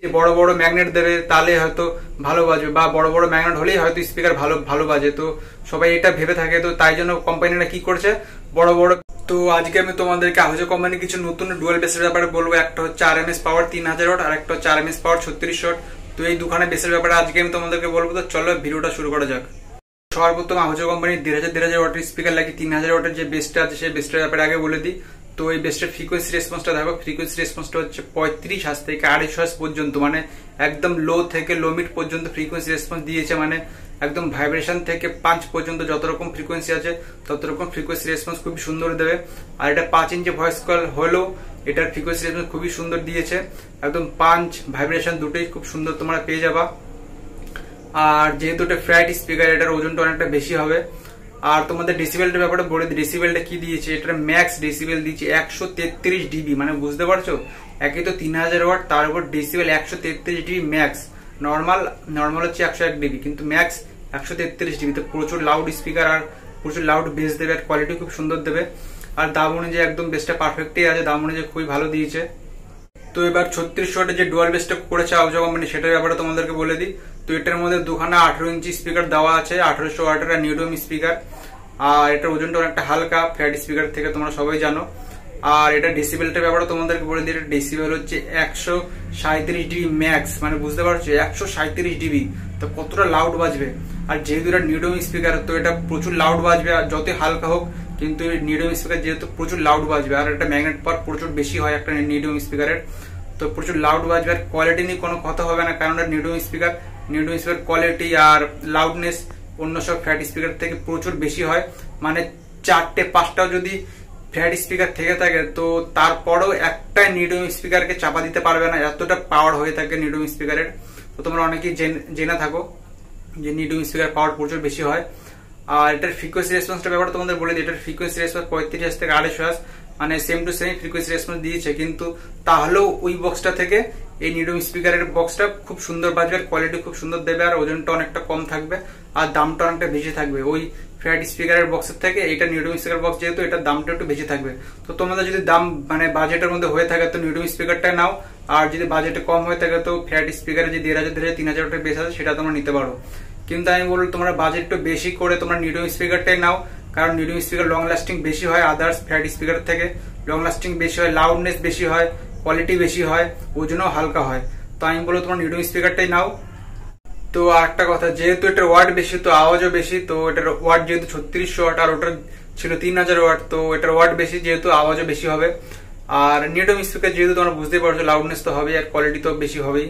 যে বড় বড় ম্যাগনেট দেবে তাহলে হয়তো ভালো বাজবে, বা বড় বড় ম্যাগনেট হলেই হয়তো স্পিকার ভালো ভালো বাজে। তো সবাই এটা ভেবে থাকে, তো তাই জন্য কোম্পানিরা কি করছে বড় বড়। তো আজকে আমি তোমাদেরকে আহোজো কোম্পানির কিছু নতুন ডুয়াল বেসের ব্যাপারে বলবো। একটা হচ্ছে আরএমএস পাওয়ার 3000 ওয়াট আর একটা হচ্ছে আরএমএস পাওয়ার 36 ওয়াট। তো এই দুখানে বেসের ব্যাপারে আজকে আমি তোমাদেরকে বলবো। তো চলো ভিডিওটা শুরু করা যাক। সর্বপ্রথম আহোজো কোম্পানির 1500 ওয়াটের স্পিকার লাগে 3000 ওয়াটের যে বেসটা আছে সেই বেসটার ব্যাপারে আগে বলে দিই। তো এই বেসটার ফ্রিকোয়েন্সি রেসপন্সটা দেখো, ফ্রিকোয়েন্সি রেসপন্সটা হচ্ছে 35 হার্জ থেকে 250 হার্জ পর্যন্ত, মানে একদম লো থেকে লো মিড পর্যন্ত ফ্রিকোয়েন্সি রেসপন্স দিয়েছে। মানে একদম ভাইব্রেশন থেকে পাঞ্চ পর্যন্ত যত রকম ফ্রিকোয়েন্সি আছে তত রকম ফ্রিকোয়েন্সি রেসপন্স খুবই সুন্দর দেবে। আর এটা 5 ইঞ্চি ভয়েস কল হলেও এটার ফ্রিকোয়েন্সি রেসপন্স খুবই সুন্দর দিয়েছে। একদম পাঞ্চ ভাইব্রেশন দুটোই খুব সুন্দর তোমরা পেয়ে যাবা। আর যেহেতু এটা ফ্ল্যাট স্পিকার, এটার ওজনটা অনেকটা বেশি হবে। আর তোমাদের ডেসিবেলটার ব্যাপারে বলে দিই, ডেসিবেলটা কি দিয়েছে, এটা ম্যাক্স ডেসিবেল দিয়েছে 133 ডিবি। মানে বুঝতে পারছো, একই তো 3000 ওয়াট, তার উপর ডেসিবেল 133 ডিবি ম্যাক্স। নর্মাল হচ্ছে 101 ডিবি, কিন্তু ম্যাক্স 133 ডিবি। তো প্রচুর লাউড স্পিকার আর প্রচুর লাউড বেস দেবে, আর কোয়ালিটি খুব সুন্দর দেবে। আর দাম অনুযায়ী একদম বেসটা পারফেক্টই আছে, দাম অনুযায়ী খুবই ভালো দিয়েছে। তো এবার 36 ওয়াটের যে ডুয়াল বেসটা করেছে আহোজো কোম্পানি সেটার ব্যাপারে তোমাদেরকে বলে দিই। তো এটার মধ্যে দুখানা 18 ইঞ্চি স্পিকার দেওয়া আছে, 1800 ওয়াটের আর নিউডোম স্পিকার। আর এটার ওজনটা অনেকটা হালকা ফ্ল্যাট স্পিকার থেকে, তোমরা সবাই জানো। আর এটা ডেসিবেলটার ব্যাপারে তোমাদেরকে বলে দিই, এটা ডেসিবেল হচ্ছে 137 ডিবি ম্যাক্স। মানে বুঝতে পারছো 137 ডিবি, তো কতটা লাউড বাজবে। আর যেহেতু এটা নিউডোম স্পিকার, তো এটা প্রচুর লাউড বাজবে। আর যতই হালকা হোক, কিন্তু নিউডোম স্পিকার যেহেতু প্রচুর লাউড বাজবে। আর এটা ম্যাগনেট পাওয়ার প্রচুর বেশি হয় একটা নিউডোম স্পিকারের, তো প্রচুর লাউড বাজবে। আর কোয়ালিটি নিয়ে কোনো কথা হবে না, কারণ নিউডোম স্পিকার কোয়ালিটি আর লাউডনেস অন্য সব ফ্ল্যাট স্পিকার থেকে প্রচুর বেশি হয়। মানে 4টে 5টাও যদি ফ্ল্যাট স্পিকার থেকে থাকে, তো তারপরেও একটা নিউডোম স্পিকারকে চাপা দিতে পারবে না, এতটা পাওয়ার হয়ে থাকে নিউডোম স্পিকারের। তো তোমরা অনেকেই জেনে থাকো যে নিউডোম স্পিকার পাওয়ার প্রচুর বেশি হয়। আর এটার ফ্রিকোয়েন্সি রেসপন্সটা ব্যাপারে তোমাদের বলে দিই, এটার ফ্রিকোয়েন্সি রেসপন্স 35 হার্জ থেকে 250 হার্জ, মানে same to same frequency response দিয়েছে। কিন্তু তাহলেও ওই বক্সটা থেকে এই নিউডোম স্পিকারের বক্সটা খুব সুন্দর বাজবে, আর কোয়ালিটি খুব সুন্দর দেবে, আর ওজনটা অনেকটা কম থাকবে, আর দামটা অনেকটা বেশি থাকবে। ওই ফ্ল্যাট স্পিকারের বক্সের থেকে এটা নিউডোম স্পিকার বক্স যেহেতু, এটার দামটা একটু বেশি থাকবে। তো তোমাদের যদি দাম মানে বাজেটের মধ্যে হয়ে থাকে তো নিউডোম স্পিকারটা নাও। আর যদি বাজেটে কম হয়ে থাকে তো ফ্ল্যাট স্পিকারের যে 1500 3000 ওয়াটের বেস আছে সেটা তোমরা নিতে পারো। কিন্তু আমি বলবো তোমরা বাজেট একটু বেশি করে তোমরা নিউডোম স্পিকারটাই নাও, কারণ নিউডোম স্পিকার লং লাস্টিং বেশি হয় আদার্স ফ্ল্যাট স্পিকার থেকে। লং লাস্টিং বেশি হয়, লাউডনেস বেশি হয়, কোয়ালিটি বেশি হয়, ওজনও হালকা হয়। তো আমি বলবো তোমরা নিউডোম স্পিকারটাই নাও। তো আরেকটা কথা, যেহেতু এটার ওয়াট বেশি তো আওয়াজও বেশি। তো এটার ওয়াট যেহেতু 3600 ওয়াট আর ওটার ছিল 3000 ওয়াট, তো এটার ওয়াট বেশি যেহেতু আওয়াজও বেশি হবে। আর নিউডোম স্পিকার যেহেতু তোমরা বুঝতেই পারছো লাউডনেস তো হবেই, আর কোয়ালিটি তো বেশি হবেই।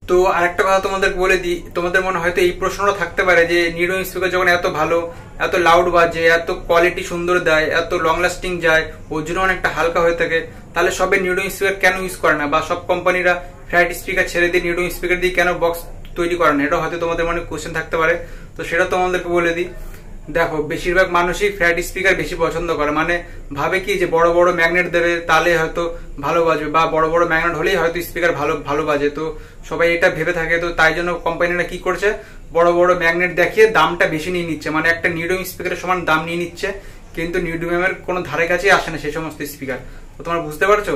তো আরেকটা কথা তোমাদের বলে দিই, তোমাদের মনে হয়তো এই প্রশ্নটা থাকতে পারে যে নিউডোম স্পিকার যখন এত ভালো, এত লাউড বাজে, এত কোয়ালিটি সুন্দর দেয়, এত লং লাস্টিং যায়, ওজন অনেকটা হালকা হয়ে থাকে, তাহলে সবে নিউডোম স্পিকার কেন ইউজ করে না, বা সব কোম্পানিরা ফ্ল্যাট স্পিকার ছেড়ে দিয়ে নিউডোম স্পিকার দিয়ে কেন বক্স তৈরি করে না, এটা হয়তো তোমাদের মনে কোশ্চেন থাকতে পারে। তো সেটা তোমাদেরকে বলে দিই। দেখো, বেশিরভাগ মানুষই ফ্ল্যাট স্পিকার বেশি পছন্দ করে, মানে ভাবে কি যে বড় বড় ম্যাগনেট দেবে তাহলে হয়তো ভালো বাজবে, বা বড় বড় ম্যাগনেট হলেই হয়তো স্পিকার ভালো ভালো বাজে। তো সবাই এটা ভেবে থাকে, তো তাই জন্য কোম্পানিরা কি করছে বড় বড় ম্যাগনেট দেখিয়ে দামটা বেশি নিয়ে নিচ্ছে, মানে একটা নিউডোম স্পিকারের সমান দাম নিয়ে নিচ্ছে, কিন্তু নিউডোমের কোনো ধারে কাছেই আসে না সেই সমস্ত স্পিকার। তো তোমরা বুঝতে পারছো।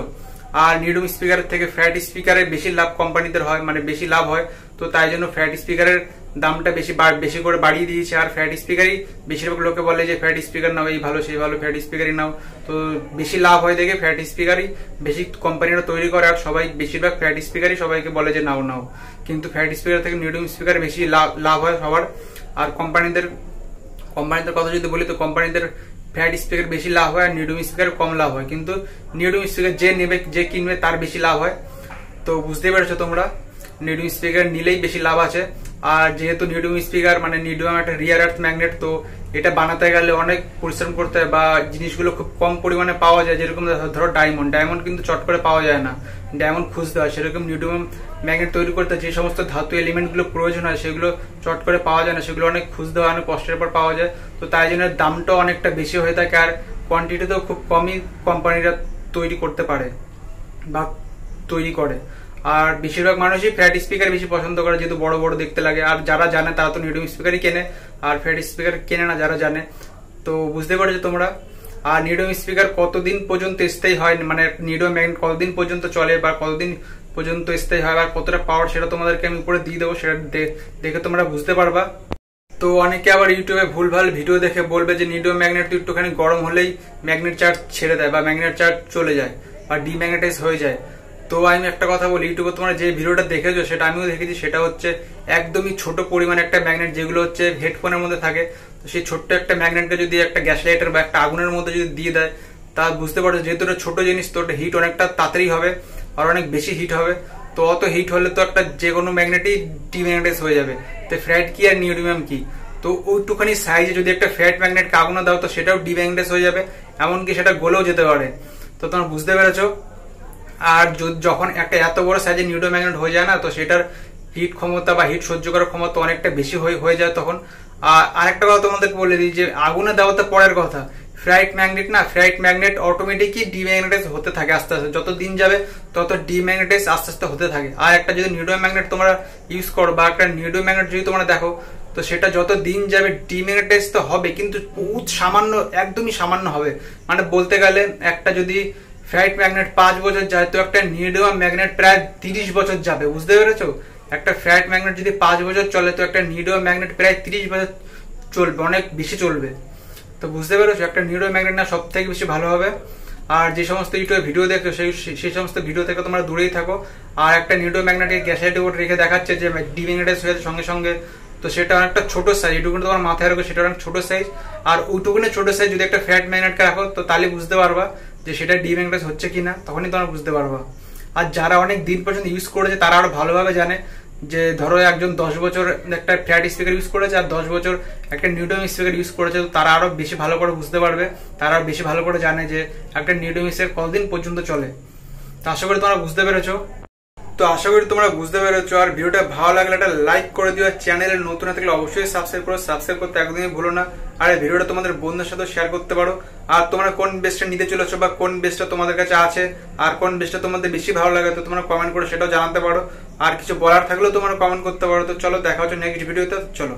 আর নিউডোম স্পিকারের থেকে ফ্ল্যাট স্পিকারের বেশি লাভ কোম্পানিদের হয়, মানে বেশি লাভ হয়। তো তাই জন্য ফ্ল্যাট স্পিকারের দামটা বেশি করে বাড়িয়ে দিয়েছে। আর ফ্ল্যাট স্পিকারই বেশিরভাগ লোকে বলে যে ফ্ল্যাট স্পিকার নাও, এই ভালো সেই ভালো, ফ্ল্যাট স্পিকারই নাও। তো বেশি লাভ হয় দেখে ফ্ল্যাট স্পিকারই বেশি কোম্পানিরা তৈরি করে, আর সবাই বেশিরভাগ ফ্ল্যাট স্পিকারই সবাইকে বলে যে নাও নাও। কিন্তু ফ্ল্যাট স্পিকার থেকে নিউডোম স্পিকার বেশি লাভ হয় সবার। আর কোম্পানিদের কথা যদি বলি, তো কোম্পানিদের ফ্ল্যাট স্পিকার বেশি লাভ হয়, আর নিউডোম স্পিকার কম লাভ হয়। কিন্তু নিউডোম স্পিকার যে নেবে, যে কিনবে তার বেশি লাভ হয়। তো বুঝতেই পারছো তোমরা, নিউডোম স্পিকার নিলেই বেশি লাভ আছে। আর যেহেতু নিউডোম স্পিকার মানে নিউডোম একটা রিয়ার আর্থ ম্যাগনেট, তো এটা বানাতে গেলে অনেক পরিশ্রম করতে হয়, বা জিনিসগুলো খুব কম পরিমাণে পাওয়া যায়। যেরকম ধরো ডায়মন্ড কিন্তু চট করে পাওয়া যায় না, ডায়মন্ড খুঁজতে হয়। সেরকম নিউডোম ম্যাগনেট তৈরি করতে যে সমস্ত ধাতু এলিমেন্ট গুলো প্রয়োজন হয় সেগুলো চট করে পাওয়া যায় না, সেগুলো অনেক খুঁজতে হয়, অনেক কষ্টের পর পাওয়া যায়। তো তাই জন্য দামটাও অনেকটা বেশি হয়ে থাকে, আর কোয়ান্টিটিতেও খুব কমই কোম্পানিরা তৈরি করতে পারে বা তৈরি করে। আর বেশিরভাগ মানুষই ফ্ল্যাট স্পিকার বেশি পছন্দ করে, যেহেতু বড় বড় দেখতে লাগে। আর যারা জানে তারা তো নিউডোম স্পিকারই কেনে, আর ফ্ল্যাট স্পিকার কেনে না যারা জানে। তো বুঝতে পারছো তোমরা। আর নিউডোম স্পিকার কতদিন পর্যন্ত স্থায়ী হয়, মানে নিউডোম ম্যাগনেট কতদিন পর্যন্ত চলে বা কতদিন পর্যন্ত স্থায়ী হয় আর কতটা পাওয়ার সেটা তোমাদেরকে আমি উপরে দিয়ে দেবো, সেটা দেখে তোমরা বুঝতে পারবা। তো অনেকে আবার ইউটিউবে ভুলভাল ভিডিও দেখে বলবে যে নিডো ম্যাগনেট একটুখানি গরম হলেই ম্যাগনেট চার্জ ছেড়ে দেয় বা ম্যাগনেট চার্জ চলে যায় বা ডিম্যাগনেটাইজ হয়ে যায়। তো আমি একটা কথা বলি, ইউটিউবে তোমরা যে ভিডিওটা দেখেছো সেটা আমিও দেখেছি, সেটা হচ্ছে একদমই ছোট পরিমাণে একটা ম্যাগনেট যেগুলো হচ্ছে হেডফোনের মধ্যে থাকে। তো সেই ছোট্ট একটা ম্যাগনেটকে যদি একটা গ্যাস লাইটার বা একটা আগুনের মধ্যে যদি দিয়ে দেয়, তা বুঝতে পারছো যেহেতু এটা ছোট জিনিস, তো ওটা হিট অনেকটা তাড়াতাড়ি হবে আর অনেক বেশি হিট হবে। তো অত হিট হলে তো একটা যে কোনো ম্যাগনেটই ডিম্যাগনেটাইজ হয়ে যাবে। তো ফ্যারাইট কি আর নিউডিমিয়াম কি, তো ওইটুখানি সাইজে যদি একটা ফ্যারাইট ম্যাগনেটকে আগুনে দাও তো সেটাও ডিম্যাগনেটাইজ হয়ে যাবে, এমনকি সেটা গলেও যেতে পারে। তো তোমরা বুঝতে পেরেছো। আর যখন একটা এত বড় সাইজের নিউডো ম্যাগনেট হয়ে যায় না, তো সেটার হিট ক্ষমতা বা হিট সহ্য করার ক্ষমতা অনেকটা বেশি হয়ে যায় তখন। আর একটা কথা তোমাদেরকে বলে দিই যে আগুনে দেওয়া তো পরের কথা, ফ্যারাইট ম্যাগনেট না, ফ্যারাইট ম্যাগনেট অটোমেটিকই ডিম্যাগনেটাইজ হতে থাকে আস্তে আস্তে, যত দিন যাবে তত ডিম্যাগনেটাইজ আস্তে আস্তে হতে থাকে। আর একটা যদি নিউডো ম্যাগনেট তোমরা ইউজ করো বা একটা নিউডো ম্যাগনেট যদি তোমরা দেখো, তো সেটা যত দিন যাবে ডিম্যাগনেটাইজ তো হবে, কিন্তু বহুত সামান্য, একদমই সামান্য হবে। মানে বলতে গেলে একটা যদি ফ্যারাইট ম্যাগনেট 5 বছর যায়, তো একটা নিউডো ম্যাগনেট প্রায় 30 বছর যাবে। বুঝতে পেরেছো? একটা ফ্যারাইট ম্যাগনেট যদি 5 বছর চলে, তো একটা নিউডো ম্যাগনেট প্রায় 30 বছর চলবে, অনেক বেশি চলবে। তো বুঝতে পেরেছো, একটা নিউডো ম্যাগনেট না সব থেকে বেশি ভালো হবে। আর যে সমস্ত ইউটিউবে ভিডিও দেখো সেই সমস্ত ভিডিও থেকে তোমরা দূরেই থাকো। আর একটা নিউডো ম্যাগনেটকে গ্যাসের উপর রেখে দেখাচ্ছে যে ডিম্যাগনেটাইজ হয়ে যাচ্ছে সঙ্গে সঙ্গে, তো সেটা অনেকটা ছোট সাইজ, এটুকুনি তোমার মাথায় রাখো, সেটা অনেক ছোট সাইজ। আর ওইটুকুনি ছোট সাইজ যদি একটা ফ্যারাইট ম্যাগনেটকে রাখো, তো তাহলে বুঝতে পারবা যে সেটা ডিম্যাগনেটাইজ হচ্ছে কিনা, তখনই তোমরা বুঝতে পারবা। আর যারা অনেক দিন পর্যন্ত ইউজ করেছে তারা আরো ভালোভাবে জানে যে ধরো একজন 10 বছর একটা ফ্যারাইট স্পিকার ইউজ করেছে আর 10 বছর একটা নিউডো স্পিকার ইউজ করেছে, তো তারা আরো বেশি ভালো করে বুঝতে পারবে, তারা আরো বেশি ভালো করে জানে যে একটা নিউডো স্পিকার কতদিন পর্যন্ত চলে। তো আশা করি তোমরা বুঝতে পেরেছো। আর ভিডিওটা ভালো লাগলে একটা লাইক করে দিও, আর চ্যানেলে নতুন থাকলে অবশ্যই সাবস্ক্রাইব করো, সাবস্ক্রাইব করতে একদমই ভুলো না। আর এই ভিডিওটা তোমাদের বন্ধুদের সাথে শেয়ার করতে পারো। আর তোমরা কোন বেসটা নিতে চলেছো বা কোন বেসটা তোমাদের কাছে আছে আর কোন বেসটা তোমাদের বেশি ভালো লাগে, তো তোমরা কমেন্ট করে সেটাও জানাতে পারো। আর কিছু বলার থাকলেও তোমরা কমেন্ট করতে পারো। তো চলো দেখা হচ্ছে নেক্সট ভিডিওতে, চলো।